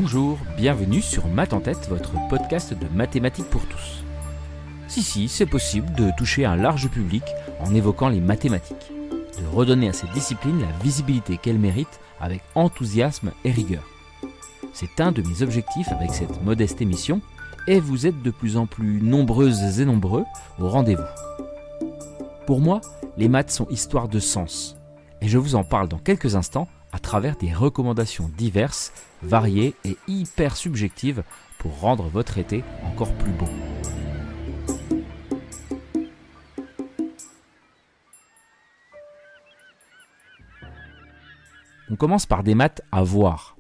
Bonjour, bienvenue sur Maths en tête, votre podcast de mathématiques pour tous. Si, c'est possible de toucher un large public en évoquant les mathématiques, de redonner à cette discipline la visibilité qu'elle mérite avec enthousiasme et rigueur. C'est un de mes objectifs avec cette modeste émission et vous êtes de plus en plus nombreuses et nombreux au rendez-vous. Pour moi, les maths sont histoire de sens et je vous en parle dans quelques instants à travers des recommandations diverses, variées et hyper subjectives pour rendre votre été encore plus beau. On commence par des maths à voir.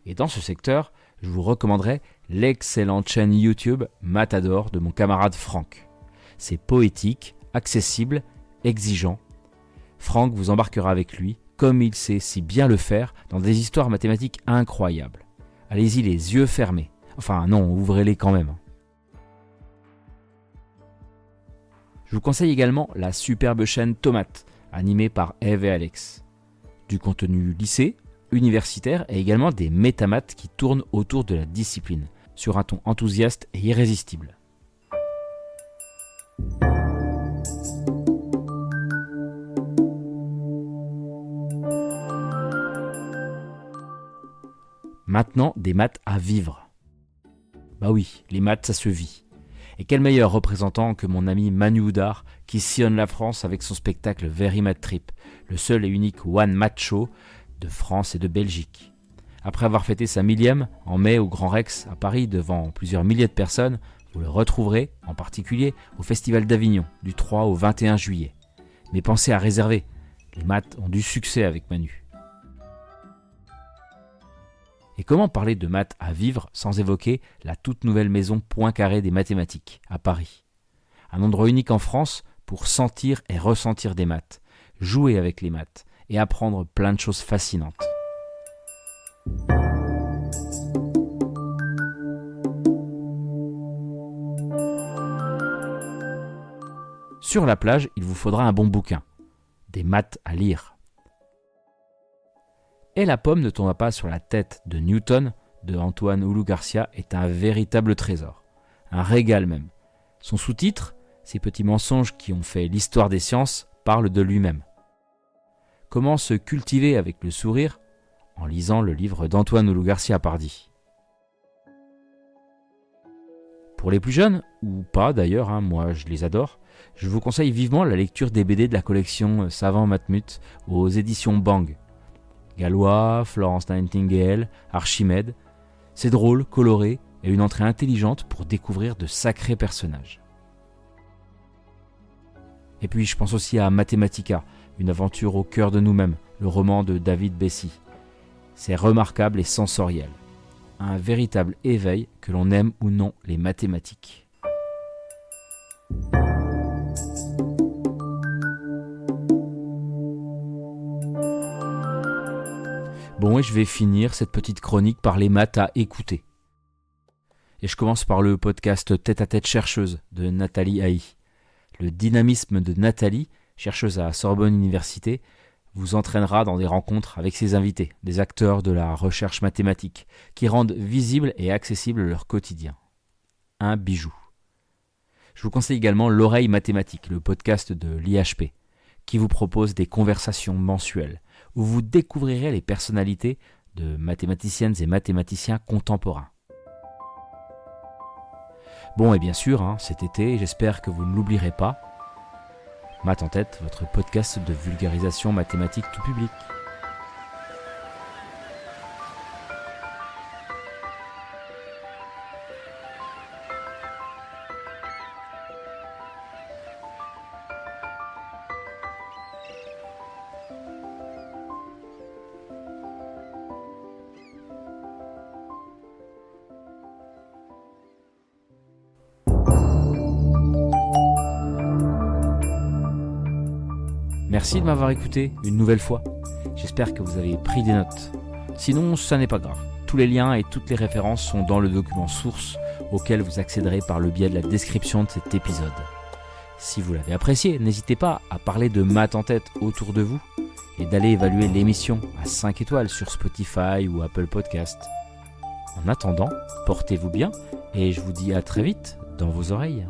Et dans ce secteur, je vous recommanderais l'excellente chaîne YouTube Mathador de mon camarade Franck. C'est poétique, accessible, exigeant. Franck vous embarquera avec lui, comme il sait si bien le faire, dans des histoires mathématiques incroyables. Allez-y les yeux fermés. Enfin non, ouvrez-les quand même. Je vous conseille également la superbe chaîne Tomate, animée par Eve et Alex. Du contenu lycée, universitaire et également des métamaths qui tournent autour de la discipline, sur un ton enthousiaste et irrésistible. Maintenant, des maths à vivre. Bah oui, les maths, ça se vit. Et quel meilleur représentant que mon ami Manu Houdard qui sillonne la France avec son spectacle Very Math Trip, le seul et unique One Math Show de France et de Belgique. Après avoir fêté sa 1000e en mai au Grand Rex à Paris devant plusieurs milliers de personnes, vous le retrouverez en particulier au Festival d'Avignon du 3 au 21 juillet. Mais pensez à réserver, les maths ont du succès avec Manu. Et comment parler de maths à vivre sans évoquer la toute nouvelle maison Poincaré des mathématiques, à Paris. Un endroit unique en France pour sentir et ressentir des maths, jouer avec les maths et apprendre plein de choses fascinantes. Sur la plage, il vous faudra un bon bouquin, des maths à lire. Et la pomme ne tomba pas sur la tête de Newton de Antoine Oulu Garcia est un véritable trésor, un régal même. Son sous-titre, ces petits mensonges qui ont fait l'histoire des sciences, parle de lui-même. Comment se cultiver avec le sourire en lisant le livre d'Antoine Oulu Garcia Pardy. Pour les plus jeunes, ou pas d'ailleurs, moi je les adore, je vous conseille vivement la lecture des BD de la collection Savant Matmut aux éditions Bang. Galois, Florence Nightingale, Archimède. C'est drôle, coloré et une entrée intelligente pour découvrir de sacrés personnages. Et puis je pense aussi à Mathematica, une aventure au cœur de nous-mêmes, le roman de David Bessy. C'est remarquable et sensoriel. Un véritable éveil que l'on aime ou non les mathématiques. Bon, et je vais finir cette petite chronique par les maths à écouter. Et je commence par le podcast Tête à tête chercheuse de Nathalie Haï. Le dynamisme de Nathalie, chercheuse à Sorbonne Université, vous entraînera dans des rencontres avec ses invités, des acteurs de la recherche mathématique, qui rendent visible et accessible leur quotidien. Un bijou. Je vous conseille également L'Oreille mathématique, le podcast de l'IHP, qui vous propose des conversations mensuelles, où vous découvrirez les personnalités de mathématiciennes et mathématiciens contemporains. Bon, et bien sûr, cet été, j'espère que vous ne l'oublierez pas, Maths en tête, votre podcast de vulgarisation mathématique tout public. Merci de m'avoir écouté une nouvelle fois. J'espère que vous avez pris des notes. Sinon, ça n'est pas grave. Tous les liens et toutes les références sont dans le document source auquel vous accéderez par le biais de la description de cet épisode. Si vous l'avez apprécié, n'hésitez pas à parler de maths en tête autour de vous et d'aller évaluer l'émission à 5 étoiles sur Spotify ou Apple Podcast. En attendant, portez-vous bien et je vous dis à très vite dans vos oreilles.